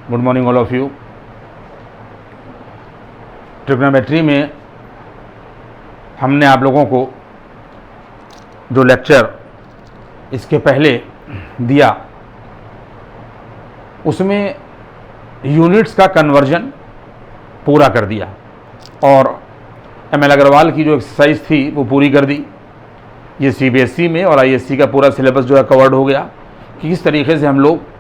Good morning all of you. Trigonometry में हमने आप लोगों को जो लेक्चर इसके पहले दिया उसमें यूनिट्स का कन्वर्जन पूरा कर दिया और एम.एल. अग्रवाल की जो एक्सरसाइज थी वो पूरी कर दी। ये CBSE में और ISC का पूरा सिलेबस जो है कवर्ड हो गया कि किस तरीके से हम लोग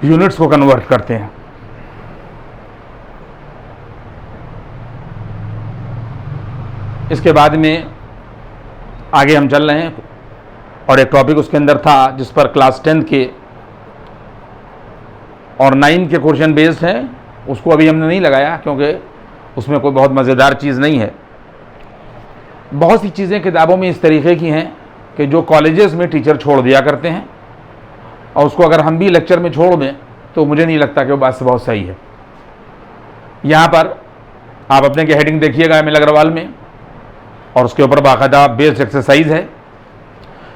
यूनिट्स को कन्वर्ट करते हैं। इसके बाद में आगे हम चल रहे हैं और एक टॉपिक उसके अंदर था जिस पर क्लास 10 के और 9 के क्वेश्चन बेस्ड हैं, उसको अभी हमने नहीं लगाया क्योंकि उसमें कोई बहुत मज़ेदार चीज़ नहीं है। बहुत सी चीज़ें किताबों में इस तरीके की हैं कि जो कॉलेजेस में टीचर छोड़ दिया करते हैं और उसको अगर हम भी लेक्चर में छोड़ दें तो मुझे नहीं लगता कि वो बात से बहुत सही है। यहाँ पर आप अपने की हेडिंग देखिएगा एम.एल. अग्रवाल में और उसके ऊपर बाकायदा बेस्ड एक्सरसाइज है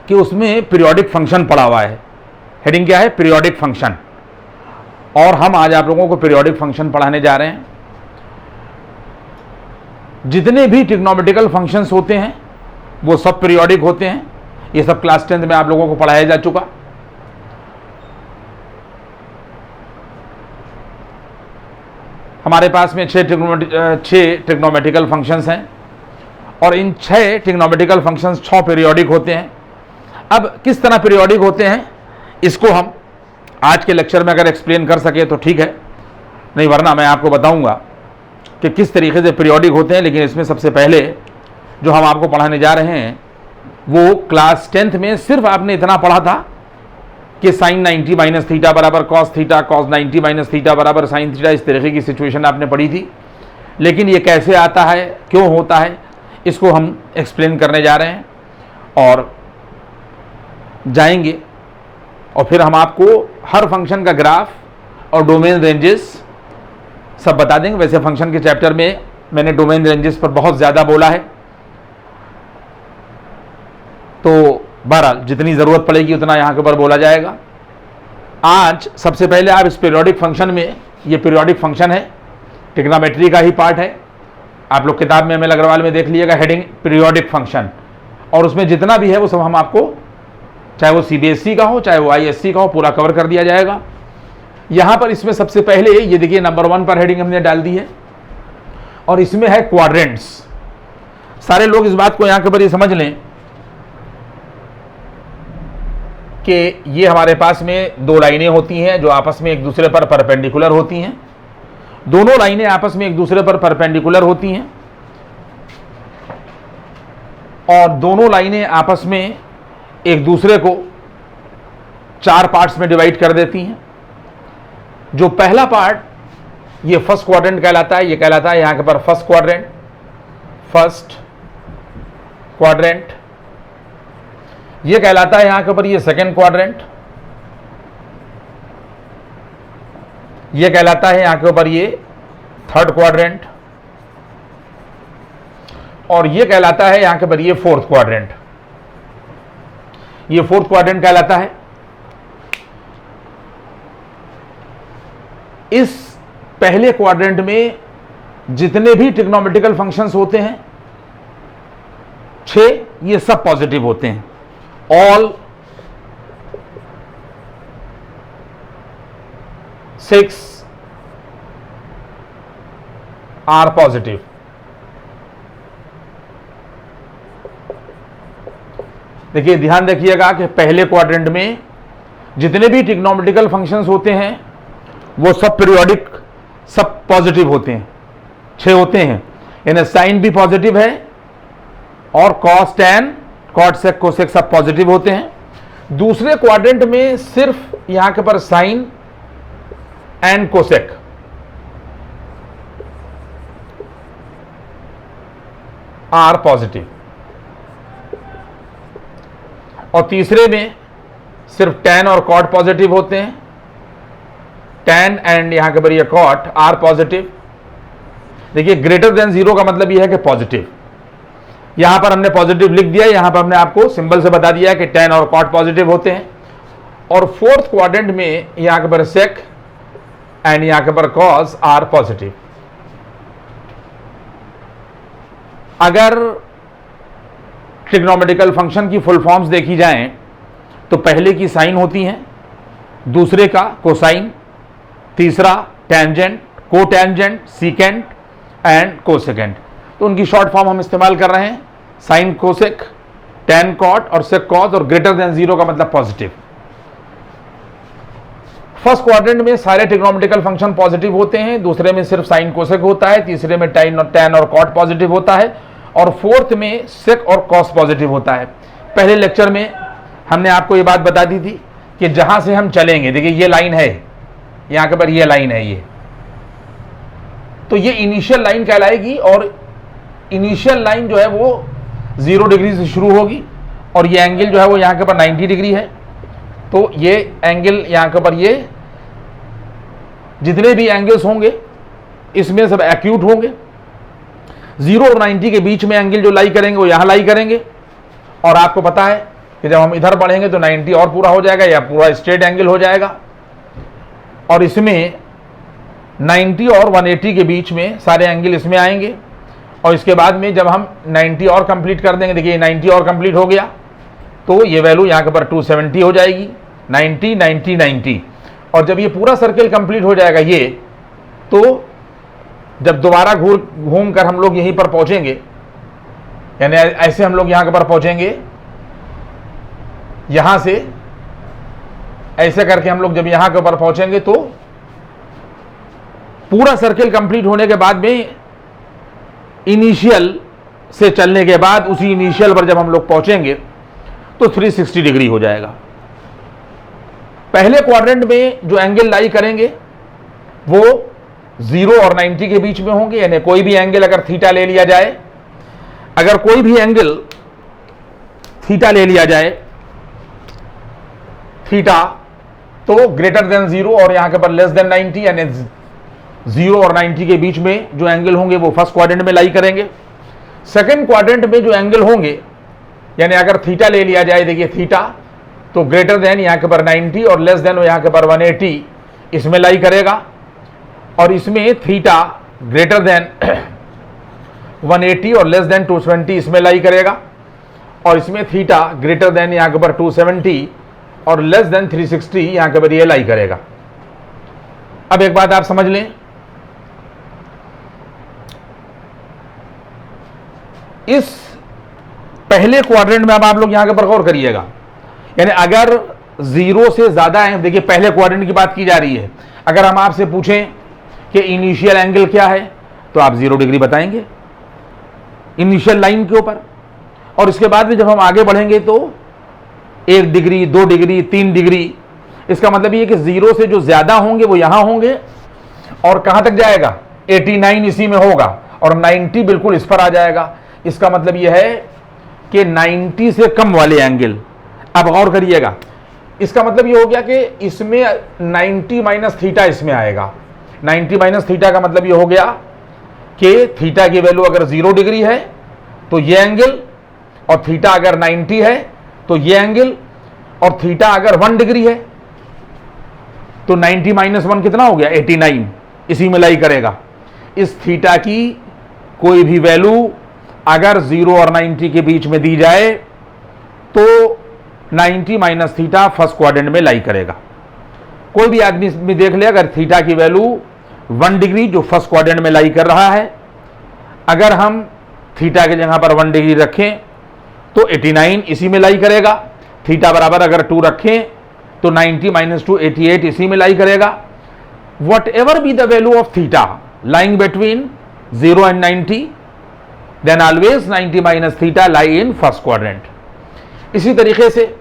कि उसमें पीरियोडिक फंक्शन पड़ा हुआ है। हेडिंग क्या है? Periodic function. और हम आज आप लोगों को पीरियोडिक फंक्शन पढ़ाने जा रहे हैं। जितने भी ट्रिग्नोमेट्रिकल फंक्शंस होते हैं वो सब पीरियोडिक होते हैं। ये सब क्लास 10 में आप लोगों को पढ़ाया जा चुका। हमारे पास में 6 ट्रिग्नोमेट्रिकल फंक्शंस हैं और इन 6 ट्रिग्नोमेट्रिकल फंक्शंस 6 पीरियोडिक होते हैं। अब किस तरह पीरियोडिक होते हैं इसको हम आज के लेक्चर में अगर एक्सप्लेन कर सके तो ठीक है, नहीं वरना मैं आपको बताऊंगा कि किस तरीके से पीरियोडिक होते हैं। लेकिन इसमें सबसे पहले जो हम आपको पढ़ाने जा रहे हैं वो क्लास 10th में सिर्फ आपने इतना पढ़ा था कि साइन 90 माइनस थीटा बराबर cos theta, cos 90 minus theta बराबर साइन थीटा, इस तरीके की सिचुएशन आपने पढ़ी थी। लेकिन ये कैसे आता है, क्यों होता है, इसको हम एक्सप्लेन करने जा रहे हैं और जाएंगे और फिर हम आपको हर फंक्शन का ग्राफ और डोमेन रेंजेस सब बता देंगे। वैसे फंक्शन के चैप्टर में मैंने डोमेन रेंजेस पर बहुत ज़्यादा बोला है, तो बहरहाल जितनी ज़रूरत पड़ेगी उतना यहाँ के ऊपर बोला जाएगा। आज सबसे पहले आप इस पीरियोडिक फंक्शन में, ये पीरियोडिक फंक्शन है, ट्रिग्नोमेट्री का ही पार्ट है। आप लोग किताब में एम.एल. अग्रवाल में देख लीजिएगा हेडिंग पीरियोडिक फंक्शन, और उसमें जितना भी है वो सब हम आपको, चाहे वो CBSE का हो चाहे वो ISC का हो, पूरा कवर कर दिया जाएगा। यहाँ पर इसमें सबसे पहले ये देखिए नंबर 1 पर हेडिंग हमने डाल दी है और इसमें है क्वाड्रेंट्स। सारे लोग इस बात को यहाँ के ऊपर ये समझ लें कि ये हमारे पास में 2 लाइनें होती हैं जो आपस में एक दूसरे पर परपेंडिकुलर होती हैं। दोनों लाइनें आपस में एक दूसरे पर परपेंडिकुलर होती हैं और दोनों लाइनें आपस में एक दूसरे को 4 पार्ट्स में डिवाइड कर देती हैं। जो पहला पार्ट ये फर्स्ट क्वाड्रेंट कहलाता है, ये कहलाता है यहां के पर फर्स्ट क्वाड्रेंट। ये कहलाता है यहां के ऊपर ये सेकंड क्वाड्रेंट। ये कहलाता है यहां के ऊपर ये थर्ड क्वाड्रेंट और ये कहलाता है यहां के ऊपर ये फोर्थ क्वाड्रेंट। ये फोर्थ क्वाड्रेंट कहलाता है। इस पहले क्वाड्रेंट में जितने भी ट्रिग्नोमेट्रिकल फंक्शंस होते हैं 6, ये सब पॉजिटिव होते हैं। All 6 are positive. देखिए ध्यान रखिएगा कि पहले क्वाड्रेंट में जितने भी ट्रिग्नोमेट्रिकल फंक्शंस होते हैं वो सब पीरियोडिक, सब पॉजिटिव होते हैं, 6 होते हैं। यानी साइन भी पॉजिटिव है और cos, tan, cot, sec, cosec सब पॉजिटिव होते हैं। दूसरे क्वाड्रेंट में सिर्फ यहां के पर sine and cosec are positive और तीसरे में सिर्फ टैन और कॉट पॉजिटिव होते हैं। टैन एंड यहां के पर ये कॉट आर पॉजिटिव। देखिए ग्रेटर देन 0 का मतलब यह है कि पॉजिटिव। यहां पर हमने पॉजिटिव लिख दिया, यहां पर हमने आपको सिंबल से बता दिया कि टैन और कॉट पॉजिटिव होते हैं और फोर्थ क्वाड्रेंट में यहां के पर सेक एंड यहां के पर कॉस आर पॉजिटिव। अगर ट्रिग्नोमेट्रिकल फंक्शन की फुल फॉर्म्स देखी जाएं तो पहले की साइन होती हैं, दूसरे का कोसाइन, तीसरा tangent, cotangent, secant and cosecant. तो उनकी शॉर्ट फॉर्म हम इस्तेमाल कर रहे हैं, साइन कोसेक, टेन कॉट और सेक कॉस, और ग्रेटर देन जीरो का मतलब पॉजिटिव। फर्स्ट क्वाड्रेंट में सारे ट्रिग्नोमेट्रिकल फंक्शन पॉजिटिव होते हैं, दूसरे में सिर्फ साइन कोसेक होता है, तीसरे में टेन और कॉट पॉजिटिव होता है, और फोर्थ में सेक और कॉस पॉजिटिव होता है। पहले लेक्चर में हमने आपको ये बात बता दी थी कि जहां से हम चलेंगे, देखिए ये लाइन है, यहां के पर ये लाइन है, ये तो ये इनिशियल लाइन कहलाएगी, और इनिशियल लाइन जो है वो 0 डिग्री से शुरू होगी, और ये एंगल जो है वो यहां के पर 90 डिग्री है। तो ये एंगल यहां के पर, ये जितने भी एंगल्स होंगे इसमें सब एक्यूट होंगे। 0 और 90 के बीच में एंगल जो लाई करेंगे वो यहां लाई करेंगे, और आपको पता है कि जब हम इधर बढ़ेंगे तो 90 और पूरा हो जाएगा, या पूरा स्ट्रेट एंगल हो जाएगा। और इसमें 90 और 180 के बीच में सारे एंगल इसमें आएंगे, और इसके बाद में जब हम 90 और कंप्लीट कर देंगे, देखिए 90 और कंप्लीट हो गया, तो ये वैल्यू यहाँ के पर 270 हो जाएगी, 90 90 90। और जब ये पूरा सर्कल कंप्लीट हो जाएगा ये, तो जब दोबारा घूम कर हम लोग यहीं पर पहुंचेंगे, यानी ऐसे हम लोग यहाँ के पर पहुंचेंगे, यहां से ऐसे करके हम लोग जब यहां के ऊपर पहुंचेंगे, तो पूरा सर्कल कंप्लीट होने के बाद में इनिशियल से चलने के बाद उसी इनिशियल पर जब हम लोग पहुंचेंगे तो 360 डिग्री हो जाएगा। पहले क्वाड्रेंट में जो एंगल लाई करेंगे वो 0 और 90 के बीच में होंगे, यानी कोई भी एंगल अगर थीटा ले लिया जाए, अगर कोई भी एंगल थीटा ले लिया जाए, थीटा, तो ग्रेटर देन 0 और यहां के पर लेस देन 90, यानी 0 और 90 के बीच में जो एंगल होंगे वो फर्स्ट क्वाड्रेंट में लाई करेंगे। सेकंड क्वाड्रेंट में जो एंगल होंगे, यानी अगर थीटा ले लिया जाए, देखिए थीटा, तो ग्रेटर देन यहां के पर 90 और लेस देन यहां के पर 180 इसमें लाई करेगा, और इसमें थीटा ग्रेटर देन 180 और लेस देन 220 इसमें लाई करेगा, और इसमें थीटा ग्रेटर देन यहां के पर 270 और लेस देन 360 यहां के पर ये लाई करेगा। अब एक बात आप समझ लें, इस पहले क्वाड्रेंट में अब आप लोग यहां के पर गौर करिएगा, यानी अगर 0 से ज्यादा है, देखिए पहले क्वाड्रेंट की बात की जा रही है, अगर हम आपसे पूछें कि इनिशियल एंगल क्या है, तो आप 0 डिग्री बताएंगे इनिशियल लाइन के ऊपर, और इसके बाद में जब हम आगे बढ़ेंगे तो 1 डिग्री, 2 डिग्री, 3 डिग्री। इसका मतलब ये कि 0 से जो ज्यादा होंगे वो यहां होंगे, और कहां तक जाएगा, 89 इसी में होगा, और 90 बिल्कुल इस पर आ जाएगा। इसका मतलब यह है कि 90 से कम वाले एंगल, अब गौर करिएगा, इसका मतलब ये हो गया कि इसमें 90 माइनस थीटा इसमें आएगा। 90 माइनस थीटा का मतलब ये हो गया कि थीटा की वैल्यू अगर 0 डिग्री है तो ये एंगल, और थीटा अगर 90 है तो ये एंगल, और थीटा अगर 1 डिग्री है तो 90 माइनस 1 कितना हो गया, 89, इसी में लाई करेगा। इस थीटा की कोई भी वैल्यू अगर 0 और 90 के बीच में दी जाए तो 90 माइनस थीटा फर्स्ट क्वाड्रेंट में लाई करेगा। कोई भी आदमी में देख ले, अगर थीटा की वैल्यू 1 डिग्री जो फर्स्ट क्वाड्रेंट में लाई कर रहा है, अगर हम थीटा की जगह पर 1 डिग्री रखें तो 89 इसी में लाई करेगा। थीटा बराबर अगर 2 रखें तो 90 माइनस 2 88 इसी में लाई करेगा। Whatever be the value of theta lying between 0 and 90, then always 90 minus theta lie in first quadrant. इसी तरीके से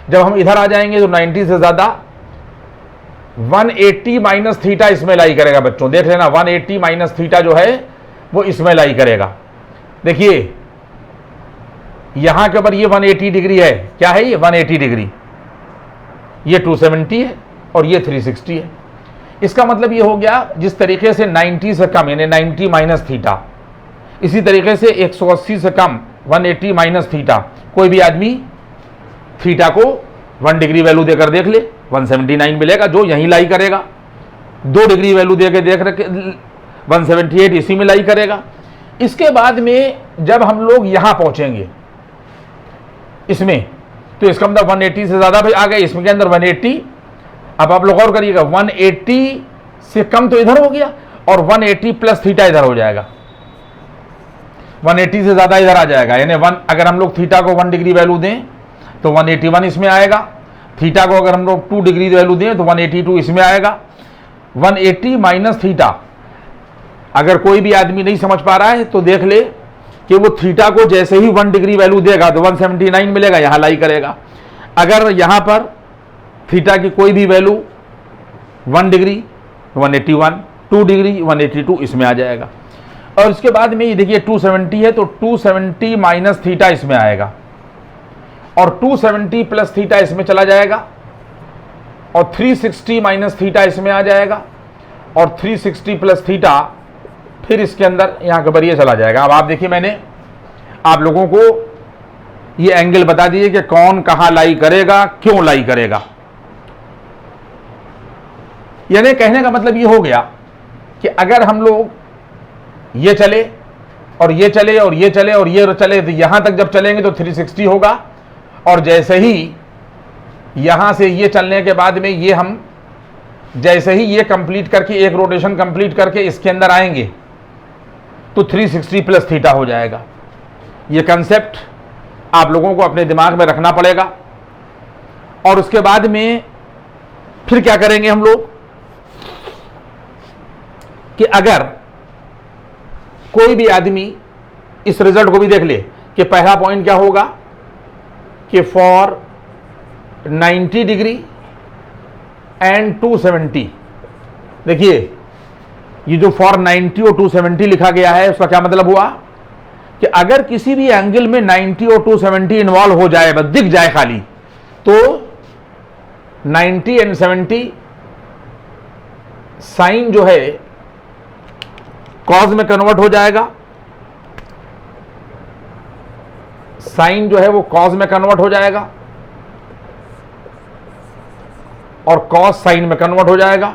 जब हम इधर आ जाएंगे तो 90 से ज्यादा 180 माइनस थीटा इसमें लाई करेगा। बच्चों देख लेना, 180 माइनस थीटा जो है वो इसमें लाई करेगा। देखिए यहां के ऊपर ये 180 डिग्री है, क्या है ये 180 डिग्री, ये 270 है और ये 360 है। इसका मतलब ये हो गया, जिस तरीके से 90 से कम यानी 90 माइनस थीटा, इसी तरीके से 180 से कम 180 माइनस थीटा, कोई भी आदमी थीटा को 1 डिग्री वैल्यू देकर देख ले, 179 मिलेगा, जो यहीं लाई करेगा। 2 डिग्री वैल्यू देकर देख रखे 178 इसी में लाई करेगा। इसके बाद में जब हम लोग यहां पहुंचेंगे इसमें, तो इसका मतलब 180 से ज्यादा भाई आ गए, इसमें के अंदर 180। अब आप लोग और करिएगा, 180 से कम तो इधर हो गया और 180 प्लस थीटा इधर हो जाएगा, 180 से ज्यादा इधर आ जाएगा। यानी अगर हम लोग थीटा को 1 डिग्री वैल्यू दें तो 181 इसमें आएगा, थीटा को अगर हम लोग 2 डिग्री वैल्यू दें तो 182 इसमें आएगा। 180 माइनस थीटा, अगर कोई भी आदमी नहीं समझ पा रहा है तो देख ले कि वो थीटा को जैसे ही 1 डिग्री वैल्यू देगा तो 179 मिलेगा, यहां लाई करेगा। अगर यहां पर थीटा की कोई भी वैल्यू 1 डिग्री 181, 2 डिग्री 182 इसमें आ जाएगा। और इसके बाद में ये देखिए 270 है तो 270 माइनस थीटा इसमें आएगा और 270 प्लस थीटा इसमें चला जाएगा और 360 माइनस थीटा इसमें आ जाएगा और 360 प्लस थीटा फिर इसके अंदर यहां के बरिए चला जाएगा। अब आप देखिए, मैंने आप लोगों को ये एंगल बता दिए कि कौन कहां लाई करेगा, क्यों लाई करेगा। यानी कहने का मतलब ये हो गया कि अगर हम लोग ये चले और ये चले और ये चले और ये चले तो यहां तक जब चलेंगे तो 360 होगा, और जैसे ही यहां से ये चलने के बाद में ये हम जैसे ही ये कंप्लीट करके एक रोटेशन कंप्लीट करके इसके अंदर आएंगे तो 360 प्लस थीटा हो जाएगा। ये कंसेप्ट आप लोगों को अपने दिमाग में रखना पड़ेगा। और उसके बाद में फिर क्या करेंगे हम लोग कि अगर कोई भी आदमी इस रिजल्ट को भी देख ले कि पहला पॉइंट क्या होगा कि फॉर 90 डिग्री एंड 270, देखिए ये जो फॉर 90 और 270 लिखा गया है उसका क्या मतलब हुआ कि अगर किसी भी एंगल में 90 और 270 इन्वॉल्व हो जाए, बस दिख जाए खाली, तो 90 एंड 70 साइन जो है कॉज में कन्वर्ट हो जाएगा, साइन जो है वो कॉज में कन्वर्ट हो जाएगा और कॉस साइन में कन्वर्ट हो जाएगा,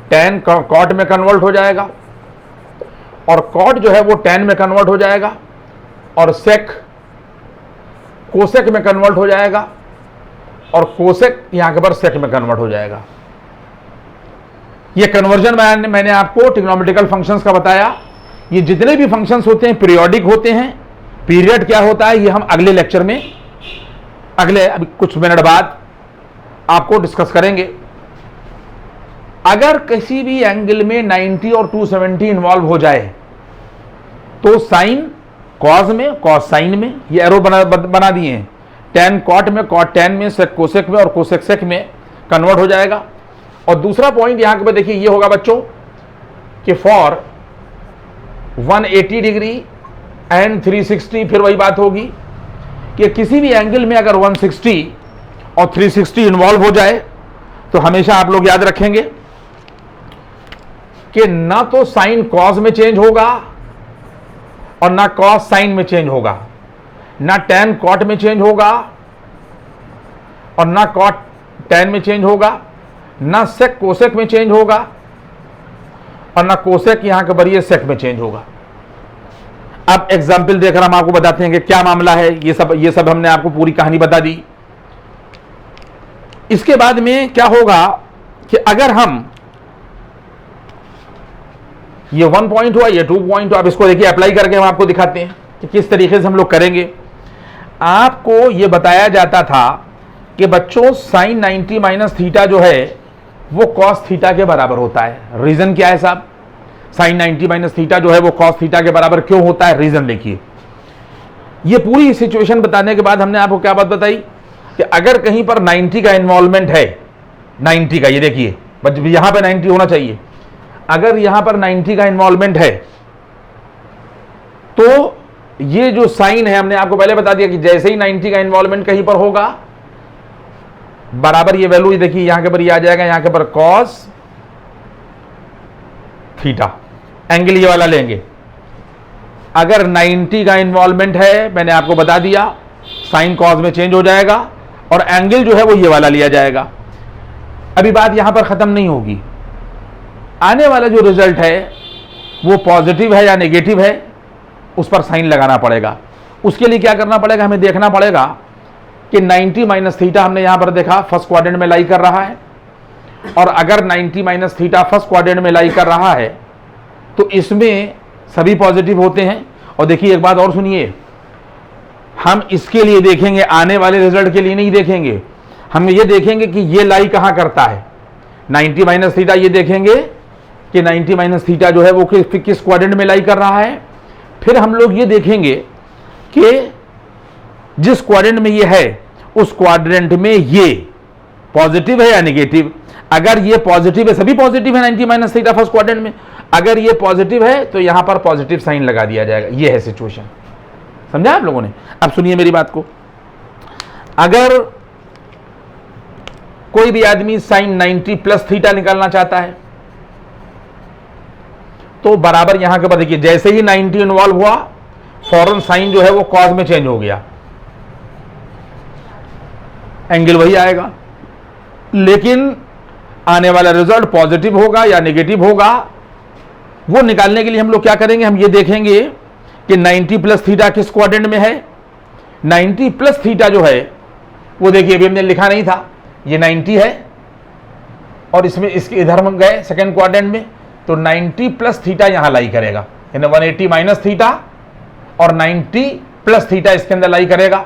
टेन कॉट में कन्वर्ट हो जाएगा और कॉट जो है वो टेन में कन्वर्ट हो जाएगा और सेक कोसेक में कन्वर्ट हो जाएगा और कोसेक यहां के पर सेक में कन्वर्ट हो जाएगा। ये कन्वर्जन मैंने आपको ट्रिग्नोमेट्रिकल फंक्शंस का बताया। ये जितने भी फंक्शंस होते हैं पीरियोडिक होते हैं। पीरियड क्या होता है ये हम अगले लेक्चर में अगले अभी कुछ मिनट बाद आपको डिस्कस करेंगे। अगर किसी भी एंगल में 90 और 270 इन्वॉल्व हो जाए तो साइन कॉज में, कॉस साइन में, ये एरो बना दिए हैं, टेन कॉट में, कॉट टेन में, सेक कोसेक में और कोसेक सेक में कन्वर्ट हो जाएगा। और दूसरा पॉइंट यहां पे देखिए ये होगा बच्चों कि फॉर 180 डिग्री एंड 360, फिर वही बात होगी कि किसी भी एंगल में अगर 160 और 360 इन्वॉल्व हो जाए तो हमेशा आप लोग याद रखेंगे कि ना तो साइन कॉस में चेंज होगा और ना कॉस साइन में चेंज होगा, ना टेन कॉट में चेंज होगा और ना कॉट टेन में चेंज होगा, ना सेक कोसेक में चेंज होगा और ना कोसेक यहां के बरिए सेक में चेंज होगा। अब एग्जाम्पल देकर हम आपको बताते हैं कि क्या मामला है। ये सब हमने आपको पूरी कहानी बता दी। इसके बाद में क्या होगा कि अगर हम ये 1 पॉइंट हुआ, ये 2 पॉइंट हुआ, अब इसको देखिए अप्लाई करके हम आपको दिखाते हैं कि किस तरीके से हम लोग करेंगे। आपको ये बताया जाता था कि बच्चों साइन 90 माइनस थीटा जो है वो कॉस थीटा के बराबर होता है। रीजन क्या है साहब? साइन 90 माइनस थीटा जो है वो कॉस थीटा के बराबर क्यों होता है? रीजन देखिए। ये पूरी सिचुएशन बताने के बाद हमने आपको क्या बात बताई कि अगर कहीं पर 90 का इन्वॉल्वमेंट है, 90 का, ये देखिए यहां पर 90 होना चाहिए, अगर यहां पर 90 का इन्वॉल्वमेंट है तो ये जो साइन है हमने आपको पहले बता दिया कि जैसे ही 90 का इन्वॉल्वमेंट कहीं पर होगा बराबर ये वैल्यू देखिए यहां के पर ये आ जाएगा, यहां के पर कॉस थीटा, एंगल ये वाला लेंगे। अगर 90 का इन्वॉल्वमेंट है मैंने आपको बता दिया साइन कॉस में चेंज हो जाएगा और एंगल जो है वो ये वाला लिया जाएगा। अभी बात यहां पर खत्म नहीं होगी, आने वाला जो रिजल्ट है वो पॉजिटिव है या नेगेटिव है उस पर साइन लगाना पड़ेगा। उसके लिए क्या करना पड़ेगा, हमें देखना पड़ेगा कि 90 माइनस थीटा हमने यहां पर देखा फर्स्ट क्वाड्रेंट में लाई कर रहा है, और अगर 90 माइनस थीटा फर्स्ट क्वाड्रेंट में लाई कर रहा है तो इसमें सभी पॉजिटिव होते हैं। और देखिए एक बात और सुनिए, हम इसके लिए देखेंगे, आने वाले रिजल्ट के लिए नहीं देखेंगे, हम ये देखेंगे कि ये लाई कहां करता है। 90 माइनस थीटा ये देखेंगे कि 90 माइनस थीटा जो है वो किस क्वाड्रेंट में लाई कर रहा है। फिर हम लोग ये देखेंगे कि जिस क्वाड्रेंट में ये है उस क्वाड्रेंट में ये पॉजिटिव है या नेगेटिव। अगर ये पॉजिटिव है, सभी पॉजिटिव है 90 माइनस थीटा फर्स्ट क्वाड्रेंट में, अगर ये पॉजिटिव है तो यहां पर पॉजिटिव साइन लगा दिया जाएगा। ये है सिचुएशन, समझा आप लोगों ने। अब सुनिए मेरी बात को, अगर कोई भी आदमी साइन 90 प्लस थीटा निकालना चाहता है तो बराबर यहां के बाद देखिए, जैसे ही 90 इन्वॉल्व हुआ फौरन साइन जो है वो कॉज में चेंज हो गया, एंगल वही आएगा, लेकिन आने वाला रिजल्ट पॉजिटिव होगा या नेगेटिव होगा वो निकालने के लिए हम लोग क्या करेंगे, हम ये देखेंगे कि 90 प्लस थीटा किस क्वाड्रेंट में है। 90 प्लस थीटा जो है वो देखिए अभी हमने लिखा नहीं था, ये 90 है और इसमें इसके इधर हम गए सेकेंड क्वाड्रेंट में, तो 90 प्लस थीटा यहां लाई करेगा, यानी 180 माइनस थीटा और 90 प्लस थीटा इसके अंदर लाई करेगा।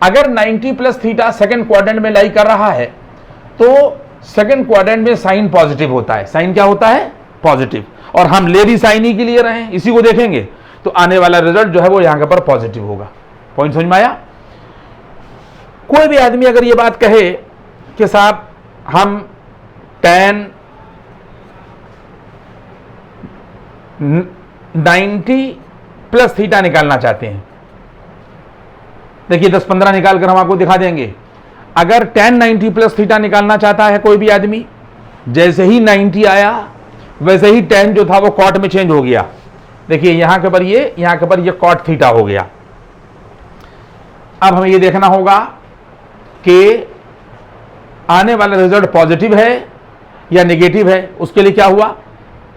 अगर 90 प्लस थीटा सेकेंड क्वाड्रेंट में लाई कर रहा है तो सेकेंड क्वाड्रेंट में साइन पॉजिटिव होता है। साइन क्या होता है, पॉजिटिव, और हम ले भी साइन ही के लिए रहे हैं, इसी को देखेंगे तो आने वाला रिजल्ट जो है वो यहां पर पॉजिटिव होगा। पॉइंट समझ में आया। कोई भी आदमी अगर ये बात कहे कि साहब हम tan 90 प्लस थीटा निकालना चाहते हैं, देखिए 10-15 निकाल कर हम आपको दिखा देंगे। अगर tan 90 प्लस थीटा निकालना चाहता है कोई भी आदमी, जैसे ही 90 आया वैसे ही tan जो था वो कॉट में चेंज हो गया। देखिए यहां के पर ये, यहां के पर ये कॉट थीटा हो गया। अब हमें ये देखना होगा कि आने वाला रिजल्ट पॉजिटिव है या नेगेटिव है। उसके लिए क्या हुआ,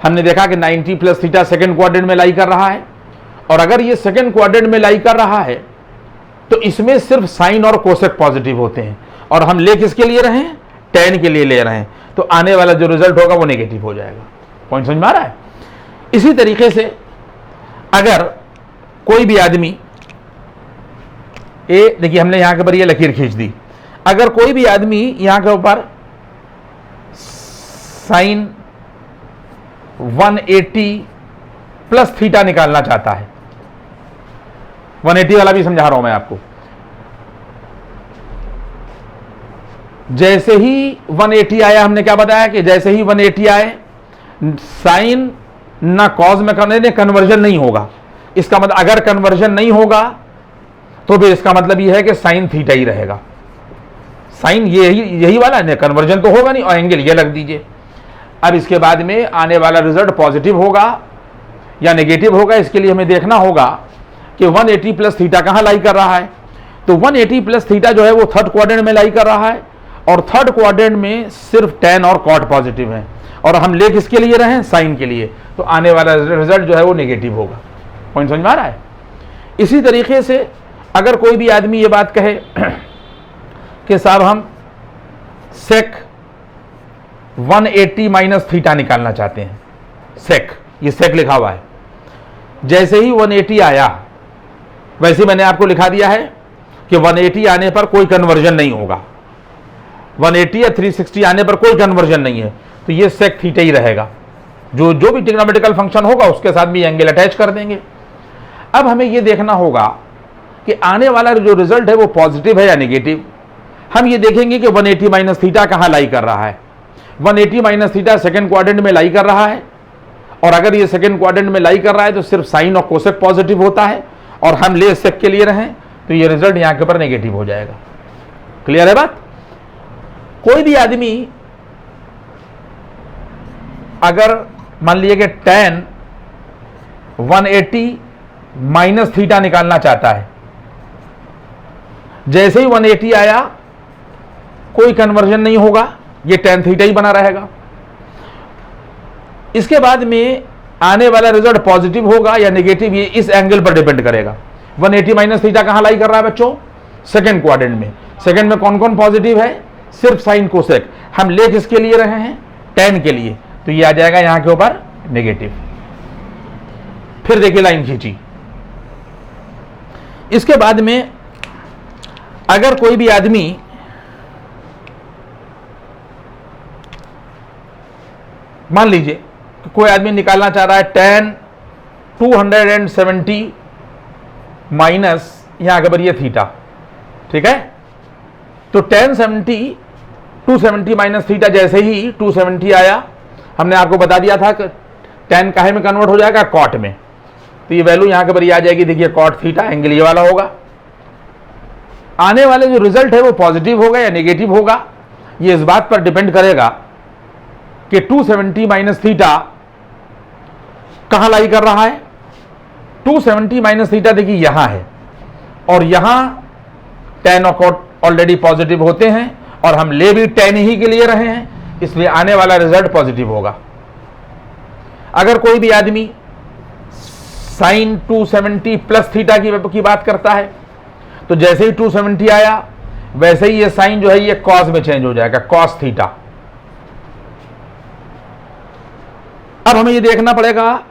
हमने देखा कि 90 प्लस थीटा सेकेंड क्वाड्रेंट में लाई कर रहा है, और अगर ये सेकेंड क्वाड्रेंट में लाई कर रहा है तो इसमें सिर्फ साइन और कोसेक पॉजिटिव होते हैं, और हम ले किसके लिए रहे हैं, tan के लिए ले रहे हैं, तो आने वाला जो रिजल्ट होगा वो नेगेटिव हो जाएगा। पॉइंट समझ में आ रहा है। इसी तरीके से अगर कोई भी आदमी, ए देखिए हमने यहां के ऊपर ये लकीर खींच दी, अगर कोई भी आदमी यहां के ऊपर साइन 180 प्लस थीटा निकालना चाहता है, 180 वाला भी समझा रहा हूं मैं आपको, जैसे ही 180 आया, हमने क्या बताया कि जैसे ही 180 आए साइन ना कॉज में करने कन्वर्जन नहीं होगा। इसका मतलब अगर कन्वर्जन नहीं होगा तो भी इसका मतलब यह है कि साइन थीटा ही रहेगा। साइन यही वाला है, कन्वर्जन तो होगा नहीं, और एंगल ये लग दीजिए। अब इसके बाद में आने वाला रिजल्ट पॉजिटिव होगा या नेगेटिव होगा, इसके लिए हमें देखना होगा कि 180 प्लस थीटा कहां लाई कर रहा है। तो 180 प्लस थीटा जो है वो थर्ड क्वाड्रेंट में लाई कर रहा है, और थर्ड क्वाड्रेंट में सिर्फ tan और cot पॉजिटिव है, और हम ले किसके लिए रहे हैं, साइन के लिए, तो आने वाला रिजल्ट जो है वो नेगेटिव होगा। पॉइंट समझ में आ रहा है। इसी तरीके से अगर कोई भी आदमी ये बात कहे कि साहब हम सेक 180 माइनस थीटा निकालना चाहते हैं, सेक, ये सेक लिखा हुआ है, जैसे ही 180 आया वैसे मैंने आपको लिखा दिया है कि 180 आने पर कोई कन्वर्जन नहीं होगा, 180 या 360 आने पर कोई कन्वर्जन नहीं है, तो ये सेक थीटा ही रहेगा। जो भी ट्रिग्नोमेट्रिकल फंक्शन होगा उसके साथ भी एंगल अटैच कर देंगे। अब हमें यह देखना होगा कि आने वाला जो रिजल्ट है वो पॉजिटिव है या नेगेटिव। हम ये देखेंगे कि 180 माइनस थीटा कहां लाई कर रहा है। 180 माइनस थीटा सेकेंड क्वाड्रेंट में लाई कर रहा है, और अगर ये सेकेंड क्वाड्रेंट में लाई कर रहा है तो सिर्फ साइन और कोसेक पॉजिटिव होता है, और हम ले सेक के लिए रहें तो ये रिजल्ट यहां के ऊपर नेगेटिव हो जाएगा। क्लियर है बात। कोई भी आदमी अगर मान लीजिए कि tan 180 माइनस थीटा निकालना चाहता है, जैसे ही 180 आया कोई कन्वर्जन नहीं होगा, ये tan थीटा ही बना रहेगा। इसके बाद में आने वाला रिजल्ट पॉजिटिव होगा या नेगेटिव, ये इस एंगल पर डिपेंड करेगा। 180 माइनस थीटा कहां लाई कर रहा है बच्चों? सेकंड क्वाड्रेंट में। सेकंड में कौन कौन पॉजिटिव है? सिर्फ साइन कोसेक। हम ले किसके लिए रहे हैं? tan के लिए, तो ये आ जाएगा यहां के ऊपर नेगेटिव। फिर देखिए लाइन खींची। इसके बाद में अगर कोई भी आदमी मान लीजिए कोई आदमी निकालना चाह रहा है tan 270 माइनस यहां के बरिए थीटा, ठीक है? तो tan 270 माइनस थीटा, जैसे ही 270 आया हमने आपको बता दिया था कि tan काहे में कन्वर्ट हो जाएगा? कॉट में। तो ये वैल्यू यहां के बरिए आ जाएगी, देखिए कॉट थीटा, एंगल ये वाला होगा। आने वाले जो रिजल्ट है वो पॉजिटिव होगा या नेगेटिव होगा, ये इस बात पर डिपेंड करेगा कि 270 माइनस थीटा कहां लाई कर रहा है। 270 माइनस थीटा देखिए यहां है, और यहां tan और cot ऑलरेडी पॉजिटिव होते हैं, और हम ले भी tan ही के लिए रहे हैं, इसलिए आने वाला रिजल्ट पॉजिटिव होगा। अगर कोई भी आदमी साइन 270 प्लस थीटा की बात करता है, तो जैसे ही 270 आया वैसे ही ये साइन जो है ये कॉस में चेंज हो जाएगा, कॉस थीटा। अब हमें ये देखना पड़ेगा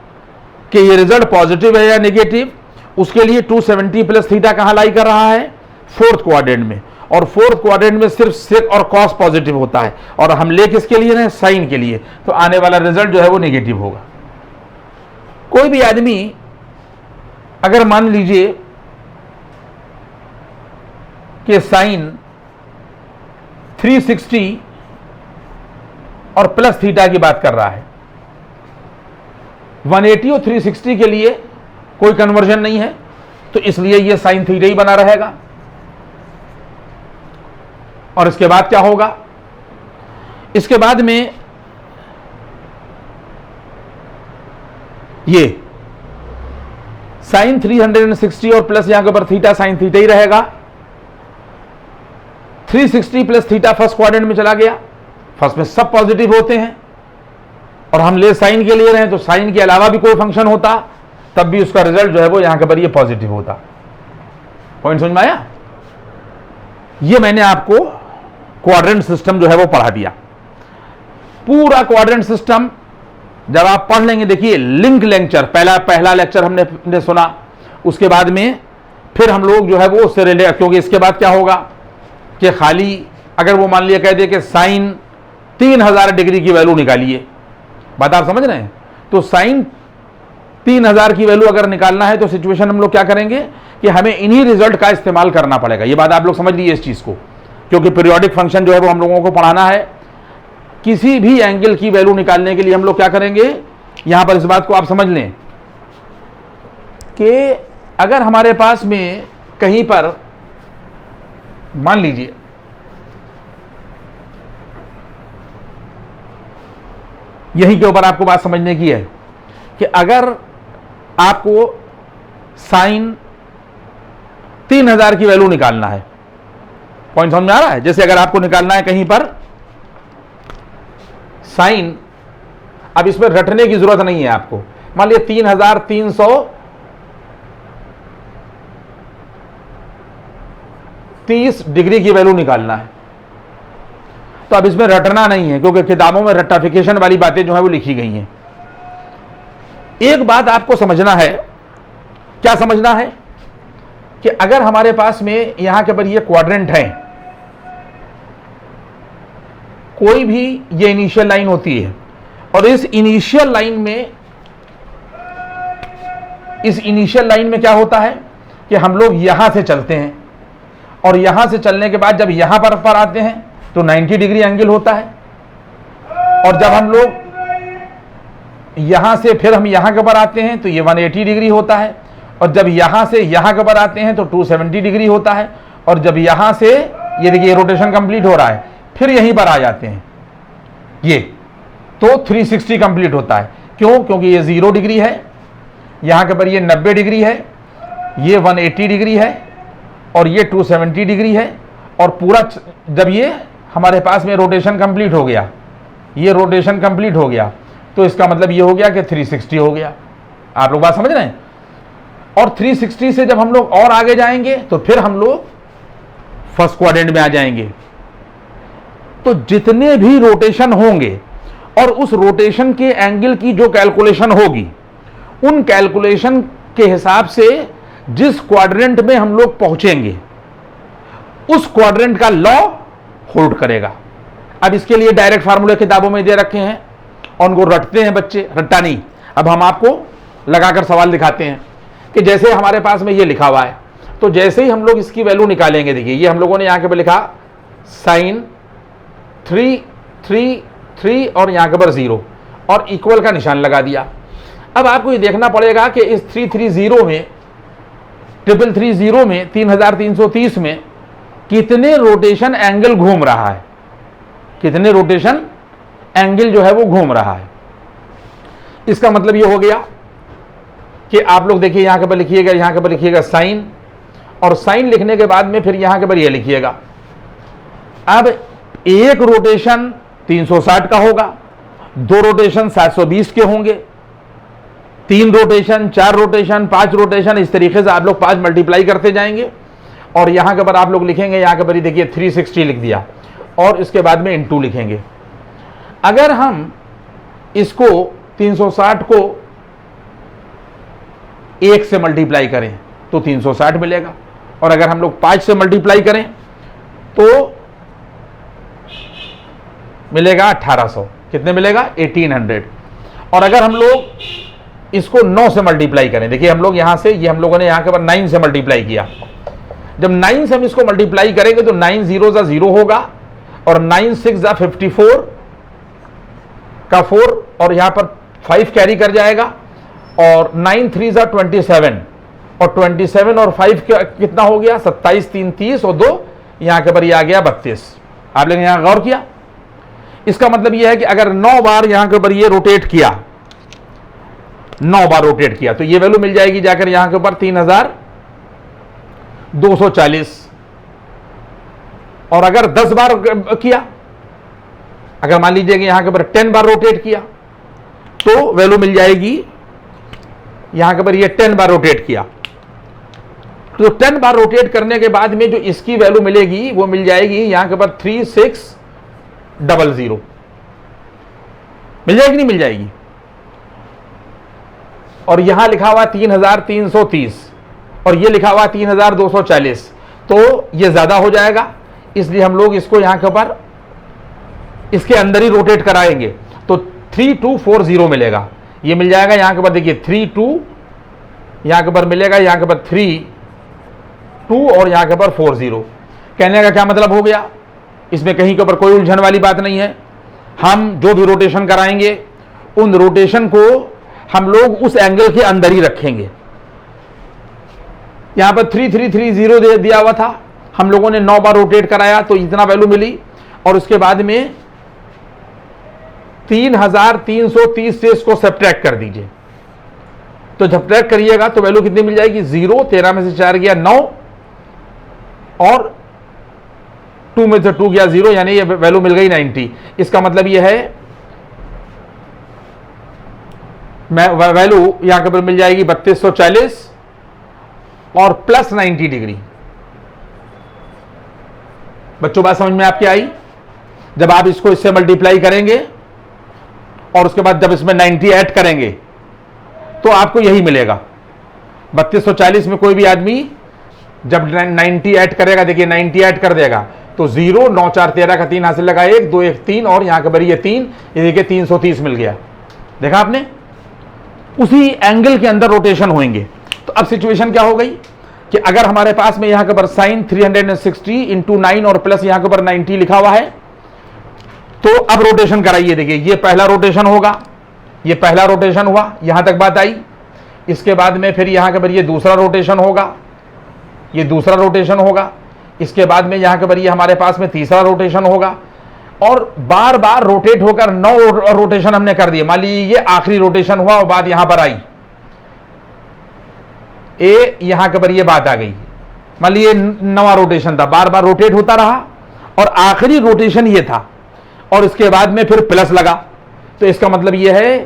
कि ये रिजल्ट पॉजिटिव है या नेगेटिव। उसके लिए 270 प्लस थीटा कहां लाई कर रहा है? फोर्थ क्वाड्रेंट में, और फोर्थ क्वाड्रेंट में सिर्फ सेक और कॉस पॉजिटिव होता है, और हम ले किसके लिए रहे? साइन के लिए। तो आने वाला रिजल्ट जो है वो नेगेटिव होगा। कोई भी आदमी अगर मान लीजिए कि साइन 360 और प्लस थीटा की बात कर रहा है, 180 और 360 के लिए कोई कन्वर्जन नहीं है, तो इसलिए यह साइन थीटा ही बना रहेगा। और इसके बाद क्या होगा? इसके बाद में ये साइन 360 और प्लस यहां के ऊपर थीटा, साइन थीटा ही रहेगा। 360 प्लस थीटा फर्स्ट क्वाड्रेंट में चला गया, फर्स्ट में सब पॉजिटिव होते हैं, और हम ले साइन के लिए रहे, तो साइन के अलावा भी कोई फंक्शन होता तब भी उसका रिजल्ट जो है वो यहां के पर ये पॉजिटिव होता। पॉइंट समझ में आया? ये मैंने आपको क्वाड्रेंट सिस्टम जो है वो पढ़ा दिया। पूरा क्वाड्रेंट सिस्टम जब आप पढ़ लेंगे, देखिए लिंक लेक्चर, पहला लेक्चर हमने सुना, उसके बाद में फिर हम लोग जो है वो उससे रिलेटेड, क्योंकि इसके बाद क्या होगा कि खाली अगर वो मान लिया कह दे कि साइन 3000 डिग्री की वैल्यू निकालिए, बात आप समझ रहे हैं? तो साइन 3000 की वैल्यू अगर निकालना है तो सिचुएशन हम लोग क्या करेंगे कि हमें इन्हीं रिजल्ट का इस्तेमाल करना पड़ेगा। ये बात आप लोग समझ लीजिए इस चीज को, क्योंकि पीरियोडिक फंक्शन जो है वो हम लोगों को पढ़ाना है। किसी भी एंगल की वैल्यू निकालने के लिए हम लोग क्या करेंगे, यहां पर इस बात को आप समझ लें कि अगर हमारे पास में कहीं पर मान लीजिए यहीं के ऊपर आपको बात समझने की है कि अगर आपको साइन 3000 की वैल्यू निकालना है, पॉइंट समझ में आ रहा है? जैसे अगर आपको निकालना है कहीं पर साइन, अब इसमें रटने की जरूरत नहीं है आपको, मान लिया 3330 डिग्री की वैल्यू निकालना है, तो अब इसमें रटना नहीं है, क्योंकि किताबों में रट्टाफिकेशन वाली बातें जो है वो लिखी गई हैं। एक बात आपको समझना है, क्या समझना है कि अगर हमारे पास में यहां के पर ये क्वाड्रेंट है, कोई भी ये इनिशियल लाइन होती है, और इस इनिशियल लाइन में क्या होता है कि हम लोग यहां से चलते हैं, और यहां से चलने के बाद जब यहां पर आते हैं तो 90 डिग्री एंगल होता है, और जब हम लोग यहां से फिर हम यहां के ऊपर आते हैं तो ये 180 डिग्री होता है, और जब यहां से यहां के ऊपर आते हैं तो 270 डिग्री होता है, और जब यहां से ये देखिए रोटेशन कंप्लीट हो रहा है, फिर यहीं पर आ जाते हैं ये, तो 360 कंप्लीट होता है। क्यों? क्योंकि ये 0 डिग्री है, यहां के ऊपर ये 90 डिग्री है, ये 180 डिग्री है, और ये 270 डिग्री है, और पूरा जब ये हमारे पास में रोटेशन कंप्लीट हो गया, ये रोटेशन कंप्लीट हो गया, तो इसका मतलब ये हो गया कि 360 हो गया। आप लोग बात समझ रहे हैं? और 360 से जब हम लोग और आगे जाएंगे तो फिर हम लोग फर्स्ट क्वाड्रेंट में आ जाएंगे। तो जितने भी रोटेशन होंगे और उस रोटेशन के एंगल की जो कैलकुलेशन होगी, उन कैलकुलेशन के हिसाब से जिस क्वाड्रेंट में हम लोग पहुंचेंगे उस क्वाड्रेंट का लॉ होल्ड करेगा। अब इसके लिए डायरेक्ट फार्मूले किताबों में दे रखे हैं और उनको रटते हैं बच्चे, रट्टा नहीं। अब हम आपको लगाकर सवाल दिखाते हैं कि जैसे हमारे पास में ये लिखा हुआ है, तो जैसे ही हम लोग इसकी वैल्यू निकालेंगे, देखिए ये हम लोगों ने यहां के पर लिखा साइन 3 3 3 और यहां के पर 0 और इक्वल का निशान लगा दिया। अब आपको ये देखना पड़ेगा कि इस 330 में 330 में 3330 में कितने रोटेशन एंगल घूम रहा है, कितने रोटेशन एंगल जो है वो घूम रहा है। इसका मतलब ये हो गया कि आप लोग देखिए यहां के पर लिखिएगा, यहां के पर लिखिएगा साइन, और साइन लिखने के बाद में फिर यहां के पर ये लिखिएगा। अब एक रोटेशन 360 का होगा, 2 रोटेशन 720 के होंगे, 3 रोटेशन, 4 रोटेशन, 5 रोटेशन, इस तरीके से आप लोग 5 मल्टीप्लाई करते जाएंगे और यहां के पर आप लोग लिखेंगे, यहां के पर देखिए 360 लिख दिया और इसके बाद में इनटू लिखेंगे। अगर हम इसको 360 को 1 से मल्टीप्लाई करें तो 360 मिलेगा, और अगर हम लोग 5 से मल्टीप्लाई करें तो मिलेगा 1800। कितने मिलेगा? 1800। और अगर हम लोग इसको 9 से मल्टीप्लाई करें, देखिए हम लोग यहां से, ये हम लोगों ने यहां के पर 9 से मल्टीप्लाई किया, जब 9 से हम इसको मल्टीप्लाई करेंगे तो 9 0 जा 0 होगा और 9 6 जा 54 का 4 और यहां पर 5 कैरी कर जाएगा और 9 3 जा 27 और 27 और 5 कितना हो गया? 27 3 30 और 2 यहां के पर ये आ गया 32। आप लोगों ने यहां गौर किया? इसका मतलब यह है कि अगर 9 बार यहां के ऊपर ये रोटेट किया, 9 बार रोटेट किया तो ये वैल्यू मिल जाएगी जाकर यहां के ऊपर 3240। और अगर 10 बार किया, अगर मान लीजिए कि यहां के ऊपर 10 बार रोटेट किया तो वैल्यू मिल जाएगी, यहां के ऊपर ये 10 बार रोटेट किया तो 10 बार रोटेट करने के बाद में जो इसकी वैल्यू मिलेगी वो मिल जाएगी यहां के ऊपर 3600। मिल जाएगी नहीं मिल जाएगी? और यहां लिखा हुआ 3330 और ये लिखा हुआ 3240, तो ये ज्यादा हो जाएगा, इसलिए हम लोग इसको यहां के ऊपर इसके अंदर ही रोटेट कराएंगे तो 3240 मिलेगा। ये मिल जाएगा यहां के ऊपर, देखिए 32 यहां के ऊपर मिलेगा, यहां के ऊपर 32 और यहां के ऊपर 40। कहने का क्या मतलब हो गया? इसमें कहीं के ऊपर कोई उलझन वाली बात नहीं है। हम जो भी रोटेशन कराएंगे उन रोटेशन को हम लोग उस एंगल के अंदर ही रखेंगे। यहां पर 3330 दिया हुआ था, हम लोगों ने 9 बार रोटेट कराया तो इतना वैल्यू मिली, और उसके बाद में 3330 से इसको सब्ट्रैक्ट कर दीजिए, तो सब्ट्रैक्ट करिएगा तो वैल्यू कितनी मिल जाएगी? 0, 13 में से 4 गया 9 और 2 में से 2 गया 0, यानी ये वैल्यू मिल गई 90। इसका मतलब ये है वैल्यू यहां के ऊपर मिल जाएगी 3240 और प्लस 90 डिग्री। बच्चों बात समझ में आपकी आई? जब आप इसको इससे मल्टीप्लाई करेंगे और उसके बाद जब इसमें 90 ऐड करेंगे तो आपको यही मिलेगा। 3240 में कोई भी आदमी जब 90 ऐड करेगा, देखिए 90 ऐड कर देगा तो 0 9 4 13 का 3 हासिल लगा 1 2 1 3 और यहां के ऊपर ये 3, ये देखिए 330 मिल गया। देखा आपने? उसी एंगल के अंदर रोटेशन होंगे। तो अब सिचुएशन क्या हो गई कि अगर हमारे पास में यहां के ऊपर साइन 360 इंटू 9 और प्लस यहां के ऊपर 90 लिखा हुआ है, तो अब रोटेशन कराइए। देखिए ये पहला रोटेशन होगा, ये पहला रोटेशन हुआ, यहां तक बात आई। इसके बाद में फिर यहां के ऊपर ये दूसरा रोटेशन होगा, ये दूसरा रोटेशन होगा। इसके बाद में यहां के ऊपर ये हमारे पास में तीसरा रोटेशन होगा, और बार बार रोटेट होकर 9 रोटेशन हमने कर दिए। मान लीजिए ये आखिरी रोटेशन हुआ और बात यहां पर आई, यहां के ऊपर ये बात आ गई। मान लीजिए 9वां रोटेशन था, बार बार रोटेट होता रहा और आखिरी रोटेशन ये था, और इसके बाद में फिर प्लस लगा। तो इसका मतलब ये है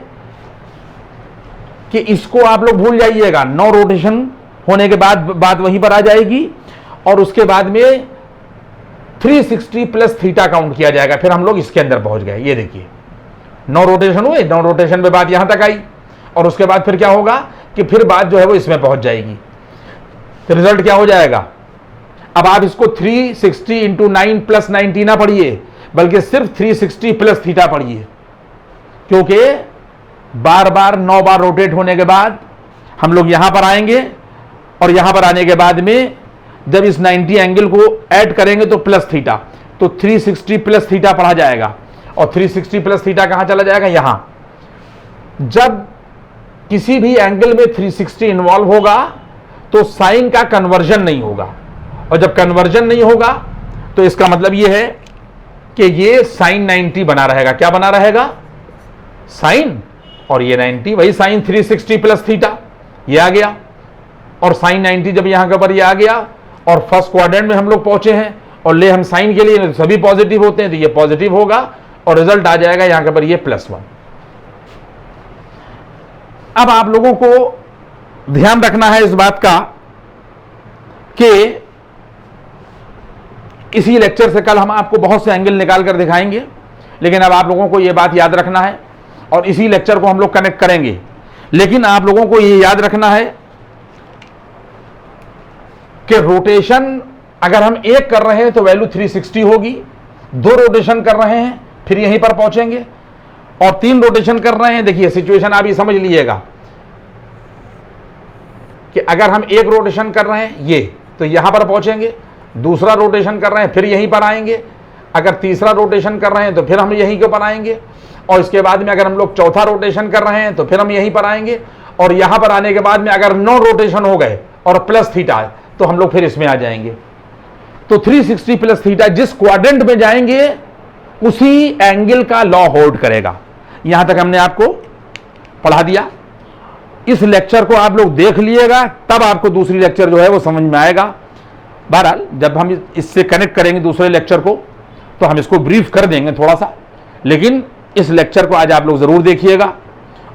कि इसको आप लोग भूल जाइएगा, 9 रोटेशन होने के बाद बात वहीं पर आ जाएगी, और उसके बाद में 360 प्लस थीटा काउंट किया जाएगा। फिर हम लोग इसके अंदर पहुंच गए। ये देखिए 9 रोटेशन हुए, 9 रोटेशन में बात यहां तक आई, और उसके बाद फिर क्या होगा कि फिर बात जो है वो इसमें पहुंच जाएगी। तो रिजल्ट क्या हो जाएगा? अब आप इसको 360 इंटू 9 प्लस 90 ना पढ़िए, बल्कि सिर्फ 360 प्लस थीटा पढ़िए, क्योंकि बार बार 9 बार रोटेट होने के बाद हम लोग यहां पर आएंगे, और यहां पर आने के बाद में जब इस 90 एंगल को ऐड करेंगे तो प्लस थीटा, तो 360 प्लस थीटा पढ़ा जाएगा। और 360 प्लस थीटा कहां चला जाएगा? यहां। जब किसी भी एंगल में 360 इन्वॉल्व होगा तो साइन का कन्वर्जन नहीं होगा, और जब कन्वर्जन नहीं होगा तो इसका मतलब यह है कि ये साइन 90 बना रहेगा। क्या बना रहेगा? साइन, और ये 90 वही साइन 360 प्लस थीटा, ये आ गया। और साइन 90 जब यहां के ऊपर ये आ गया, और फर्स्ट क्वाड्रेंट में हम लोग पहुंचे हैं, और ले हम साइन के लिए सभी पॉजिटिव होते हैं, तो ये पॉजिटिव होगा, और रिजल्ट आ जाएगा यहां के ऊपर ये +1। अब आप लोगों को ध्यान रखना है इस बात का कि इसी लेक्चर से कल हम आपको बहुत से एंगल निकाल कर दिखाएंगे, लेकिन अब आप लोगों को यह बात याद रखना है, और इसी लेक्चर को हम लोग कनेक्ट करेंगे। लेकिन आप लोगों को यह याद रखना है कि रोटेशन अगर हम एक कर रहे हैं तो वैल्यू 360 होगी, 2 रोटेशन कर रहे हैं फिर यहीं पर पहुंचेंगे, और 3 रोटेशन कर रहे हैं। देखिए सिचुएशन आप ये समझ लीजिएगा कि अगर हम 1 रोटेशन कर रहे हैं ये, तो यहां पर पहुंचेंगे, दूसरा रोटेशन कर रहे हैं फिर यहीं पर आएंगे, अगर तीसरा रोटेशन कर रहे हैं तो फिर हम यहीं के ऊपर आएंगे, और इसके बाद में अगर हम लोग चौथा रोटेशन कर रहे हैं तो फिर हम यहीं पर आएंगे, और यहां पर आने के बाद में अगर 9 रोटेशन हो गए और प्लस थीटा तो हम लोग फिर इसमें आ जाएंगे। तो 360 प्लस थीटा जिस क्वाड्रेंट में जाएंगे उसी एंगल का लॉ होल्ड करेगा। यहां तक हमने आपको पढ़ा दिया। इस लेक्चर को आप लोग देख लिएगा, तब आपको दूसरी लेक्चर जो है वो समझ में आएगा। बहरहाल जब हम इससे कनेक्ट करेंगे दूसरे लेक्चर को तो हम इसको ब्रीफ कर देंगे थोड़ा सा, लेकिन इस लेक्चर को आज आप लोग जरूर देखिएगा,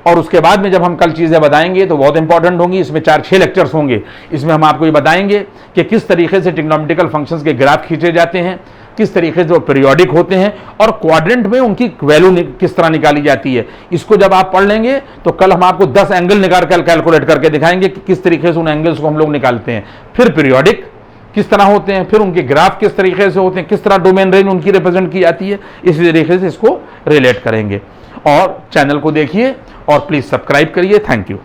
और उसके बाद में जब हम कल चीज़ें बताएंगे तो बहुत इंपॉर्टेंट होंगी। इसमें 4-6 लेक्चर्स होंगे। इसमें हम आपको ये बताएंगे कि किस तरीके से ट्रिग्नोमेट्रिकल फंक्शंस के ग्राफ खींचे जाते हैं, किस तरीके से वो पीरियोडिक होते हैं, और क्वाड्रेंट में उनकी वैल्यू किस तरह निकाली जाती है। इसको जब आप पढ़ लेंगे तो कल हम आपको 10 एंगल निकाल कर कैलकुलेट करके दिखाएंगे कि किस तरीके से उन एंगल्स को हम लोग निकालते हैं, फिर पीरियोडिक किस तरह होते हैं, फिर उनके ग्राफ किस तरीके से होते हैं, किस तरह डोमेन रेंज उनकी रिप्रेजेंट की जाती है। इसी तरीके से इसको रिलेट करेंगे। और चैनल को देखिए और प्लीज़ सब्सक्राइब करिए। Thank you.